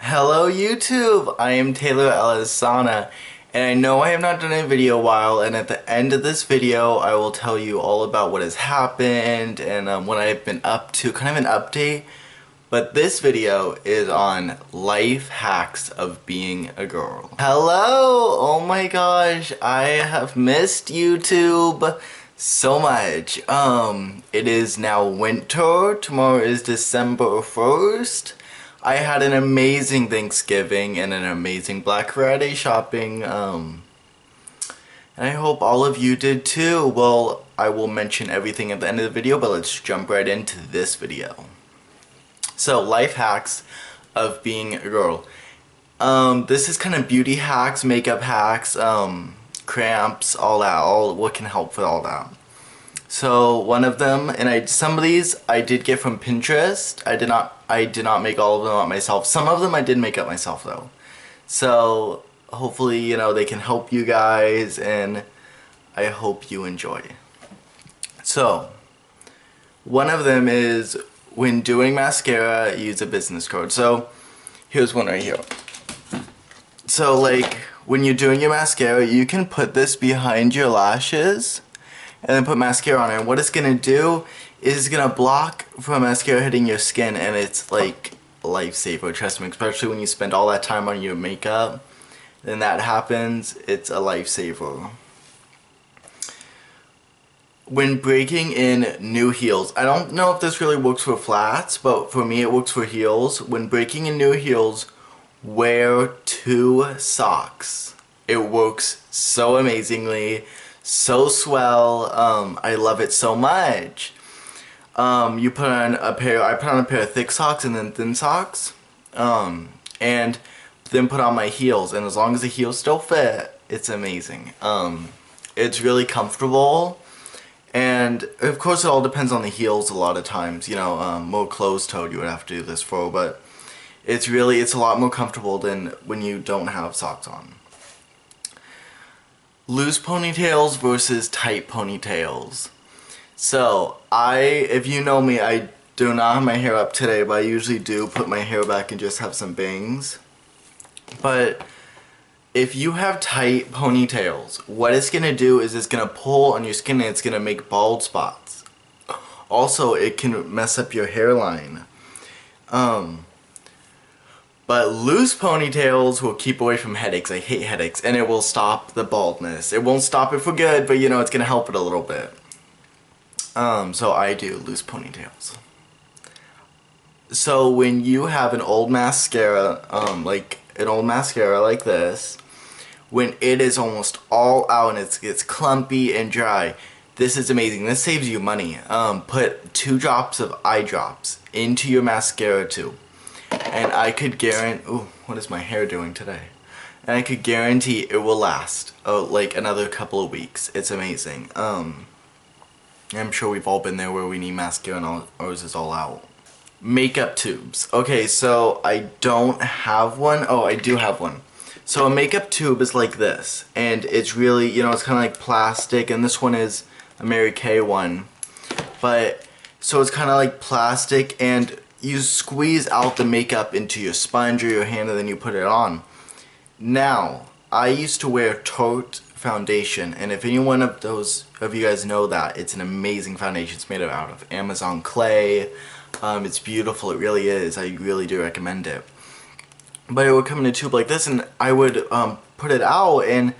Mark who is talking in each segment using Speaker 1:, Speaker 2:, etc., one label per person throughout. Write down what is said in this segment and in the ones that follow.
Speaker 1: Hello YouTube, I am Taylor Alisana, and I know I have not done a video in a while, and at the end of this video I will tell you all about what has happened and what I've been up to, kind of an update. But this video is on life hacks of being a girl. Hello! Oh my gosh, I have missed YouTube so much. It is now winter, tomorrow is December 1st. I had an amazing Thanksgiving and an amazing Black Friday shopping, and I hope all of you did too. Well, I will mention everything at the end of the video, but let's jump right into this video. So, life hacks of being a girl. This is kind of beauty hacks, makeup hacks, cramps, all that, what can help with all that. So one of them, and some of these I did get from Pinterest. I did not make all of them up myself. Some of them I did make up myself though. So hopefully, you know, they can help you guys, and I hope you enjoy. So one of them is when doing mascara, use a business card. So here's one right here. So like when you're doing your mascara, you can put this behind your lashes and then put mascara on it. And what it's gonna do is gonna block from mascara hitting your skin, and it's like a lifesaver, trust me, especially when you spend all that time on your makeup. Then that happens, it's a lifesaver. When breaking in new heels, I don't know if this really works for flats, but for me it works for heels. When breaking in new heels, wear 2 socks. It works so amazingly. So swell. I love it so much. You put on a pair, I put on a pair of thick socks and then thin socks, and then put on my heels, and as long as the heels still fit, it's amazing. It's really comfortable, and of course it all depends on the heels a lot of times, you know, more closed-toed you would have to do this for, but it's a lot more comfortable than when you don't have socks on. Loose ponytails versus tight ponytails. So, if you know me, I do not have my hair up today, but I usually do put my hair back and just have some bangs. But if you have tight ponytails, what it's gonna do is it's gonna pull on your skin and it's gonna make bald spots. Also, it can mess up your hairline. But loose ponytails will keep away from headaches. I hate headaches. And it will stop the baldness. It won't stop it for good, but you know, it's gonna help it a little bit. So I do loose ponytails. So when you have an old mascara, like this, when it is almost all out and it's clumpy and dry, this is amazing. This saves you money. Put 2 drops of eye drops into your mascara tube. And I could guarantee, ooh, what is my hair doing today? And I could guarantee it will last, like another couple of weeks. It's amazing. I'm sure we've all been there where we need mascara and ours is all out. Makeup tubes. Okay, so I don't have one. Oh, I do have one. So a makeup tube is like this, and it's really, you know, it's kind of like plastic, and this one is a Mary Kay one. But, so it's kind of like plastic, and you squeeze out the makeup into your sponge or your hand, and then you put it on. Now, I used to wear Tarte foundation, and if any one of you guys know that, it's an amazing foundation. It's made out of Amazon clay. It's beautiful, it really is. I really do recommend it. But it would come in a tube like this, and I would put it out, and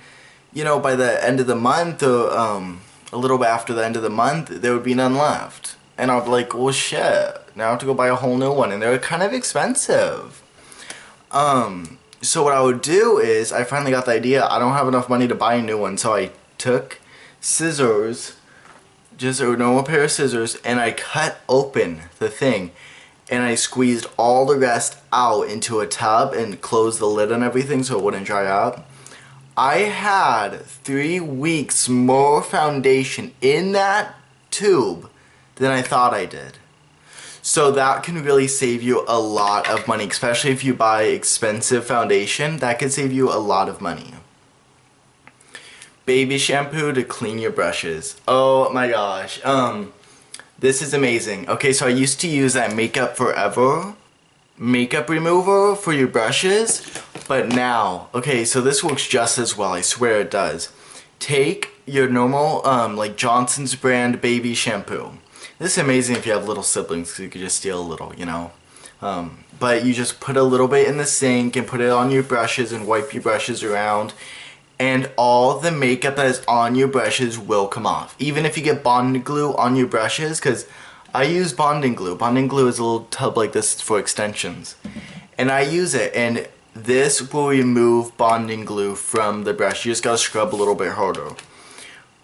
Speaker 1: you know, by the end of the month, or a little bit after the end of the month, there would be none left. And I'd be like, well shit, now I have to go buy a whole new one, and they're kind of expensive. So what I would do is, I finally got the idea, I don't have enough money to buy a new one, so I took scissors, just a normal pair of scissors, and I cut open the thing, and I squeezed all the rest out into a tub and closed the lid and everything so it wouldn't dry up. I had 3 weeks more foundation in that tube than I thought I did. So that can really save you a lot of money, especially if you buy expensive foundation. That could save you a lot of money. Baby shampoo to clean your brushes. Oh my gosh. This is amazing. Okay, so I used to use that Makeup Forever makeup remover for your brushes, but now, okay, so this works just as well, I swear it does. Take your normal, like Johnson's brand baby shampoo. This is amazing if you have little siblings, because you could just steal a little, you know. But you just put a little bit in the sink and put it on your brushes and wipe your brushes around, and all the makeup that is on your brushes will come off. Even if you get bonding glue on your brushes, because I use bonding glue. Bonding glue is a little tub like this for extensions. And I use it, and this will remove bonding glue from the brush. You just gotta scrub a little bit harder.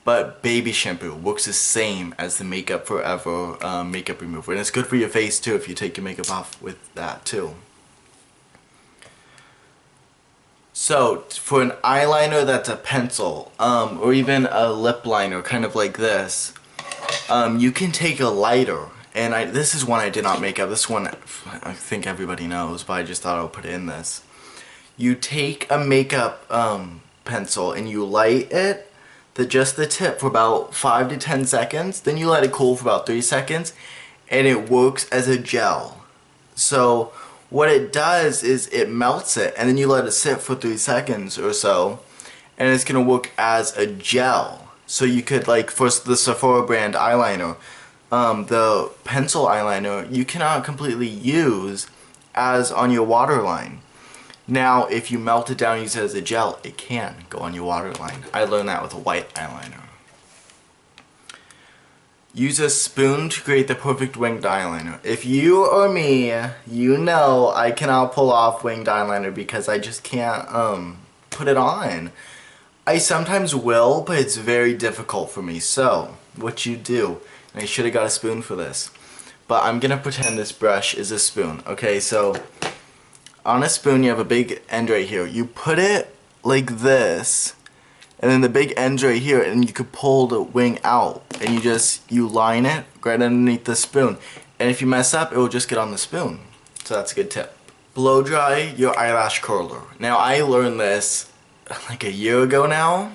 Speaker 1: But baby shampoo works the same as the Makeup Forever makeup remover. And it's good for your face too if you take your makeup off with that too. So, for an eyeliner that's a pencil, or even a lip liner, kind of like this, you can take a lighter, and this is one I did not make up. This one I think everybody knows, but I just thought I would put it in this. You take a makeup pencil and you light it, just the tip, for about 5 to 10 seconds. Then you let it cool for about 3 seconds, and it works as a gel. So what it does is it melts it, and then you let it sit for 3 seconds or so, and it's gonna work as a gel. So you could, like, for the Sephora brand eyeliner, the pencil eyeliner, you cannot completely use as on your waterline. Now, if you melt it down and use it as a gel, it can go on your waterline. I learned that with a white eyeliner. Use a spoon to create the perfect winged eyeliner. If you or me, you know I cannot pull off winged eyeliner because I just can't put it on. I sometimes will, but it's very difficult for me. So, what you do, and I should have got a spoon for this, but I'm gonna pretend this brush is a spoon. Okay, so on a spoon you have a big end right here. You put it like this, and then the big end's right here, and you could pull the wing out, and you line it right underneath the spoon. And if you mess up, it will just get on the spoon. So that's a good tip. Blow dry your eyelash curler. Now I learned this like a year ago now.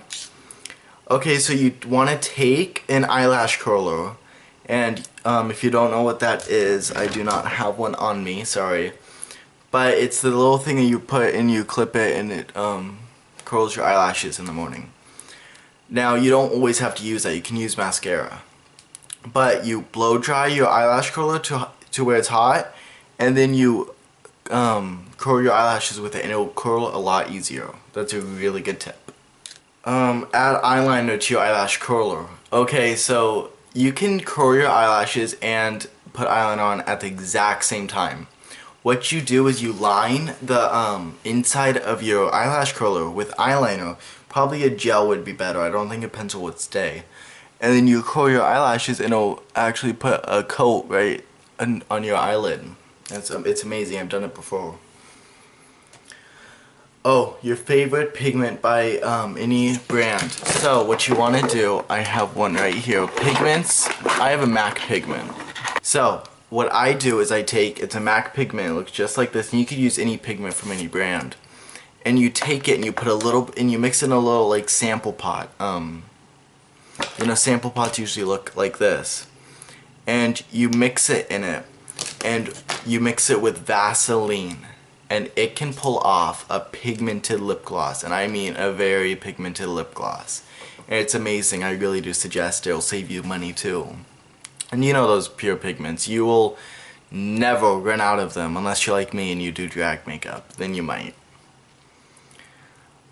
Speaker 1: Okay, so you want to take an eyelash curler, and if you don't know what that is, I do not have one on me, sorry. But it's the little thing that you put and you clip it, and it curls your eyelashes in the morning. Now you don't always have to use that, you can use mascara. But you blow dry your eyelash curler to where it's hot, and then you curl your eyelashes with it, and it will curl a lot easier. That's a really good tip. Add eyeliner to your eyelash curler. Okay, so you can curl your eyelashes and put eyeliner on at the exact same time. What you do is you line the inside of your eyelash curler with eyeliner. Probably a gel would be better. I don't think a pencil would stay. And then you curl your eyelashes, and it'll actually put a coat right on your eyelid. It's amazing. I've done it before. Oh, your favorite pigment by any brand. So what you want to do, I have one right here. Pigments, I have a MAC pigment. So what I do is it's a MAC pigment, it looks just like this, and you could use any pigment from any brand. And you take it and you put a little, and you mix it in a little like sample pot. You know, sample pots usually look like this. And you mix it in it, and you mix it with Vaseline. And it can pull off a pigmented lip gloss, and I mean a very pigmented lip gloss. And it's amazing. I really do suggest it. It'll save you money too. And you know those pure pigments, you will never run out of them unless you're like me and you do drag makeup. Then you might.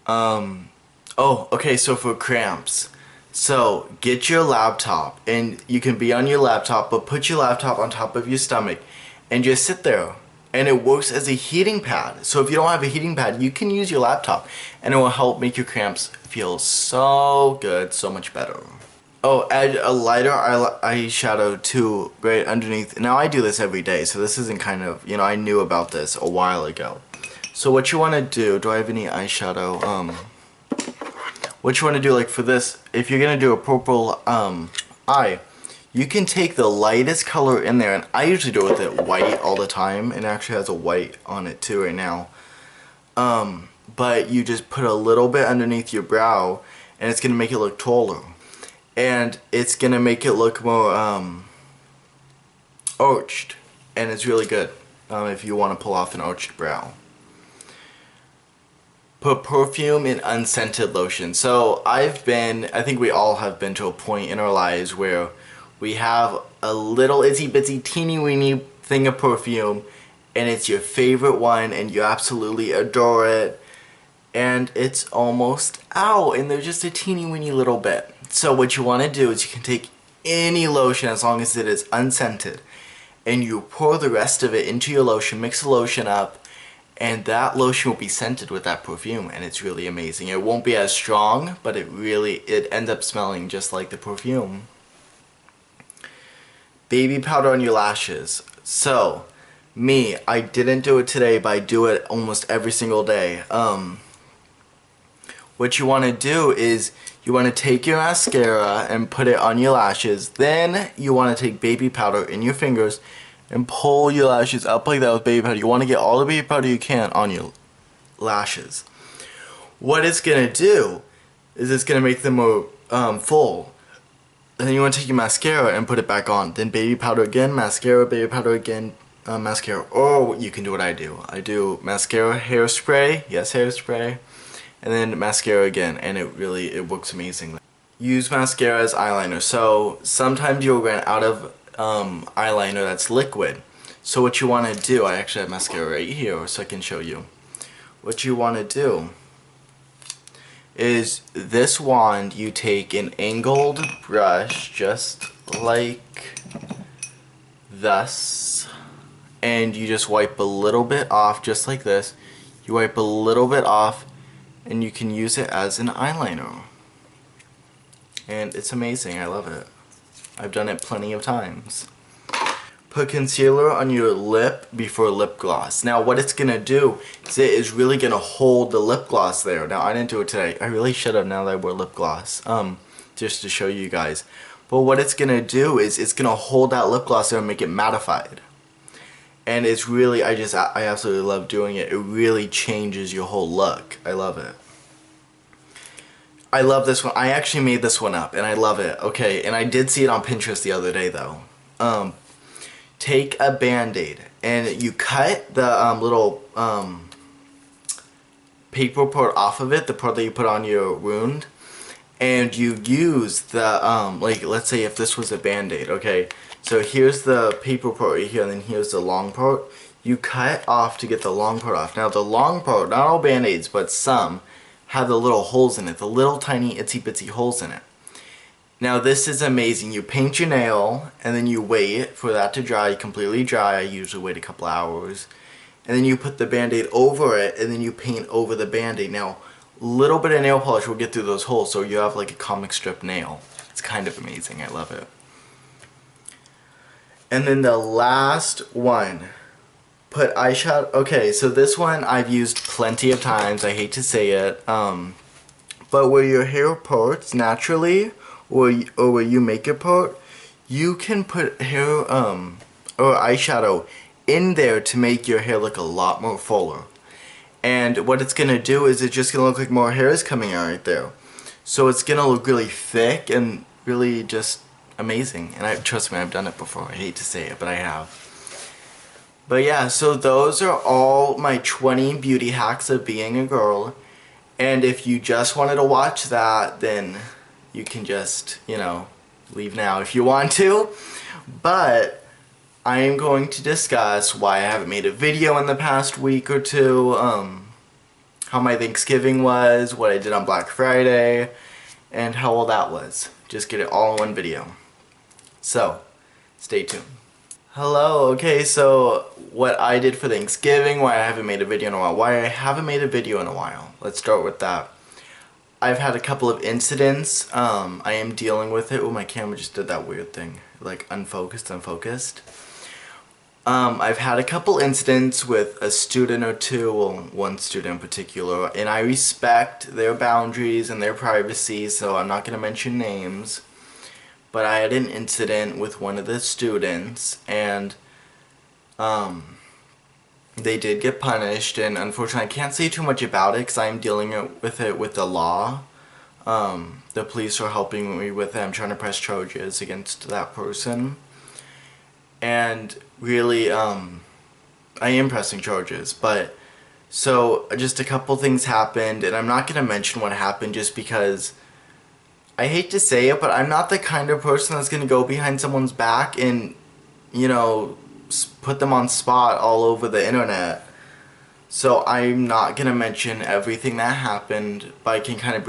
Speaker 1: Oh, okay, so for cramps. So get your laptop, and you can be on your laptop, but put your laptop on top of your stomach and just sit there. And it works as a heating pad. So if you don't have a heating pad, you can use your laptop, and it will help make your cramps feel so good, so much better. Oh, add a lighter eyeshadow too right underneath. Now I do this every day, so this isn't kind of, you know, I knew about this a while ago. So what you want to do I have any eyeshadow? What you want to do, like for this, if you're going to do a purple eye, you can take the lightest color in there, and I usually do it with it white all the time, and it actually has a white on it too right now. But you just put a little bit underneath your brow, and it's going to make it look taller. And it's going to make it look more arched, and it's really good. if you want to pull off an arched brow. Put perfume in unscented lotion. So I think we all have been to a point in our lives where we have a little itsy bitsy teeny weeny thing of perfume and it's your favorite one and you absolutely adore it and it's almost out and there's just a teeny weeny little bit. So what you want to do is you can take any lotion as long as it is unscented and you pour the rest of it into your lotion, mix the lotion up, and that lotion will be scented with that perfume and it's really amazing. It won't be as strong, but it ends up smelling just like the perfume. Baby powder on your lashes. So, me, I didn't do it today, but I do it almost every single day. What you want to do is you want to take your mascara and put it on your lashes. Then you want to take baby powder in your fingers and pull your lashes up like that with baby powder. You want to get all the baby powder you can on your lashes. What it's going to do is it's going to make them more full. And then you want to take your mascara and put it back on. Then baby powder again, mascara, baby powder again, mascara. Or you can do what I do. I do mascara, hairspray, yes, hairspray, and then mascara again. And it works amazingly. Use mascara as eyeliner. So sometimes you'll run out of eyeliner that's liquid. So what you want to do, I actually have mascara right here so I can show you. What you want to do is this wand, you take an angled brush just like thus and you just wipe a little bit off just like this. You wipe a little bit off and you can use it as an eyeliner. And it's amazing, I love it. I've done it plenty of times. Put concealer on your lip before lip gloss. Now what it's gonna do is it is really gonna hold the lip gloss there. Now I didn't do it today. I really should have now that I wear lip gloss. Just to show you guys. But what it's gonna do is it's gonna hold that lip gloss there and make it mattified. And it's really, I absolutely love doing it. It really changes your whole look. I love it. I love this one. I actually made this one up and I love it. Okay, and I did see it on Pinterest the other day though. Take a Band-Aid and you cut the little paper part off of it, the part that you put on your wound, and you use the, like let's say if this was a Band-Aid, okay, so here's the paper part right here and then here's the long part. You cut off to get the long part off. Now the long part, not all Band-Aids, but some, have the little holes in it, the little tiny itsy bitsy holes in it. Now this is amazing. You paint your nail and then you wait for that to dry, completely dry. I usually wait a couple hours. And then you put the Band-Aid over it and then you paint over the Band-Aid. Now a little bit of nail polish will get through those holes so you have like a comic strip nail. It's kind of amazing. I love it. And then the last one. Put eyeshadow. Okay, so this one I've used plenty of times. I hate to say it. But where your hair parts naturally, or where you make it part, you can put hair or eyeshadow in there to make your hair look a lot more fuller. And what it's gonna do is it's just gonna look like more hair is coming out right there. So it's gonna look really thick and really just amazing. And trust me, I've done it before. I hate to say it, but I have. But yeah, so those are all my 20 beauty hacks of being a girl. And if you just wanted to watch that, then you can just, you know, leave now if you want to. But I am going to discuss why I haven't made a video in the past week or two, how my Thanksgiving was, what I did on Black Friday, and how all that was. Just get it all in one video. So, stay tuned. Hello, okay, so what I did for Thanksgiving, why I haven't made a video in a while. Why I haven't made a video in a while. Let's start with that. I've had a couple of incidents. I am dealing with it. Oh, my camera just did that weird thing. Like, unfocused. I've had a couple incidents with a student or two, well, one student in particular, and I respect their boundaries and their privacy, so I'm not going to mention names. But I had an incident with one of the students, and they did get punished, and unfortunately I can't say too much about it because I'm dealing with it with the law. The police are helping me with it. I'm trying to press charges against that person. And really, I am pressing charges, but so just a couple things happened, and I'm not gonna mention what happened just because I hate to say it, but I'm not the kind of person that's gonna go behind someone's back and, you know, put them on spot all over the internet. So I'm not gonna mention everything that happened, but I can kind of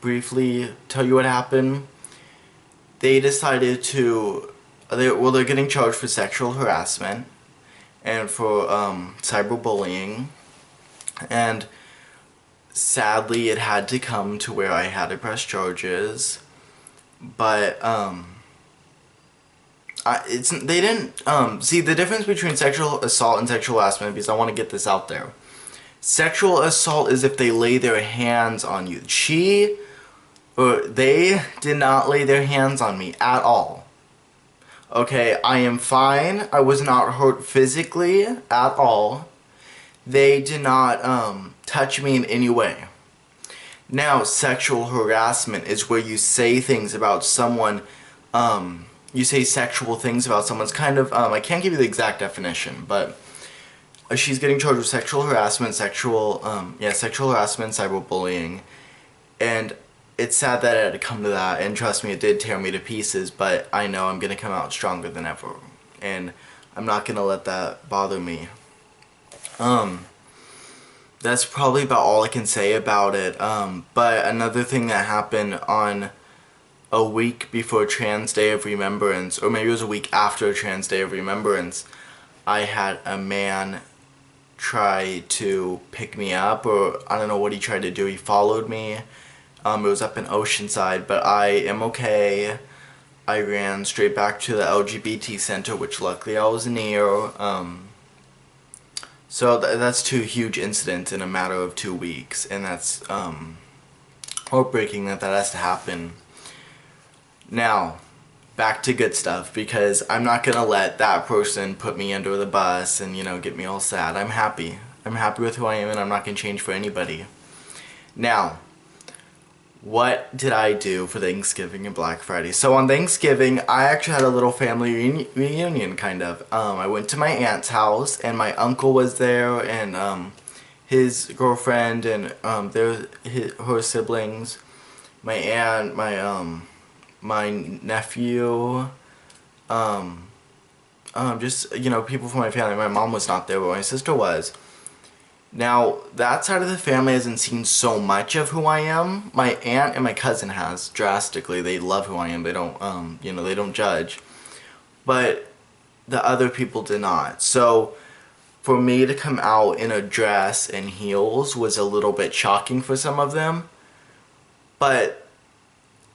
Speaker 1: briefly tell you what happened. They decided to, they're getting charged for sexual harassment and for cyberbullying, and sadly it had to come to where I had to press charges, but they didn't see the difference between sexual assault and sexual harassment, because I want to get this out there. Sexual assault is if they lay their hands on you. They did not lay their hands on me at all. Okay, I am fine. I was not hurt physically at all. They did not touch me in any way. Now, sexual harassment is where you say things about someone, you say sexual things about someone's kind of, I can't give you the exact definition, but she's getting charged with sexual harassment, sexual harassment, cyberbullying, and it's sad that it had to come to that, and trust me, it did tear me to pieces, but I know I'm going to come out stronger than ever, and I'm not going to let that bother me. That's probably about all I can say about it, but another thing that happened on a week before Trans Day of Remembrance, or maybe it was a week after Trans Day of Remembrance, I had a man try to pick me up, or I don't know what he tried to do. He followed me. It was up in Oceanside, but I am okay. I ran straight back to the LGBT center, which luckily I was near. So that's two huge incidents in a matter of 2 weeks, and that's heartbreaking that has to happen. Now, back to good stuff, because I'm not gonna let that person put me under the bus and, you know, get me all sad. I'm happy. I'm happy with who I am, and I'm not gonna change for anybody. Now, what did I do for Thanksgiving and Black Friday? So on Thanksgiving, I actually had a little family reunion, kind of. I went to my aunt's house, and my uncle was there, and his girlfriend, and her siblings, my aunt, my nephew, just, you know, people from my family. My mom was not there, but my sister was. Now, that side of the family hasn't seen so much of who I am. My aunt and my cousin has, drastically. They love who I am. They don't, you know, they don't judge. But the other people did not. So, for me to come out in a dress and heels was a little bit shocking for some of them. But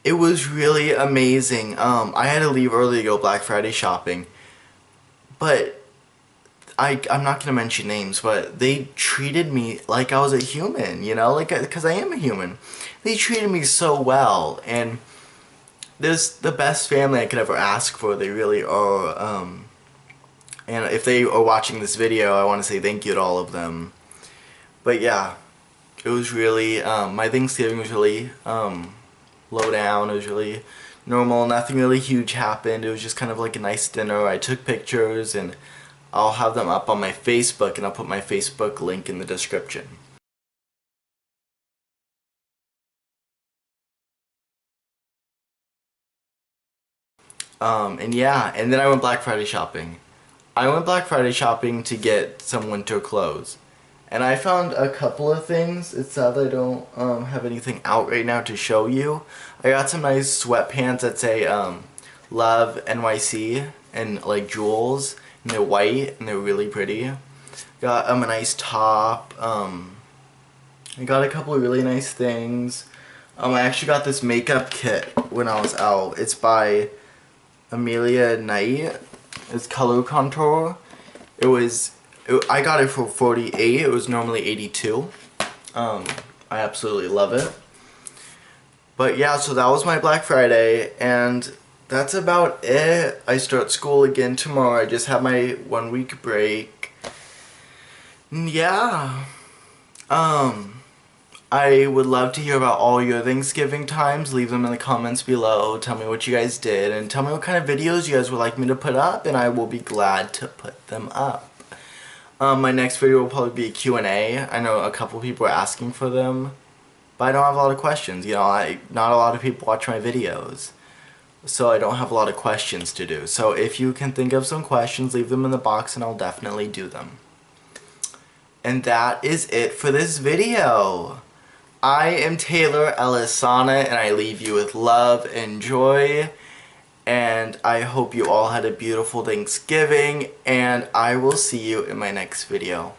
Speaker 1: it was really amazing. I had to leave early to go Black Friday shopping. But I'm not going to mention names, but they treated me like I was a human, you know, like, because I am a human. They treated me so well, and there's the best family I could ever ask for. They really are, and if they are watching this video, I want to say thank you to all of them. But yeah, it was really, my Thanksgiving was really, low down. It was really normal. Nothing really huge happened. It was just kind of like a nice dinner. I took pictures, and I'll have them up on my Facebook, and I'll put my Facebook link in the description. And yeah, and then I went Black Friday shopping. I went Black Friday shopping to get some winter clothes. And I found a couple of things. It's sad I don't have anything out right now to show you. I got some nice sweatpants that say Love NYC and like jewels. And they're white, and they're really pretty. Got a nice top. I got a couple of really nice things. I actually got this makeup kit when I was out. It's by Amelia Knight. It's Color Contour. I got it for $48. It was normally $82. I absolutely love it. But yeah, so that was my Black Friday, and that's about it. I start school again tomorrow. I just have my 1 week break. Yeah. I would love to hear about all your Thanksgiving times. Leave them in the comments below. Tell me what you guys did, and tell me what kind of videos you guys would like me to put up, and I will be glad to put them up. My next video will probably be a Q&A. I know a couple people are asking for them, but I don't have a lot of questions. You know, not a lot of people watch my videos, so I don't have a lot of questions to do. So if you can think of some questions, leave them in the box and I'll definitely do them. And that is it for this video. I am Taylor Elisana, and I leave you with love and joy. And I hope you all had a beautiful Thanksgiving, and I will see you in my next video.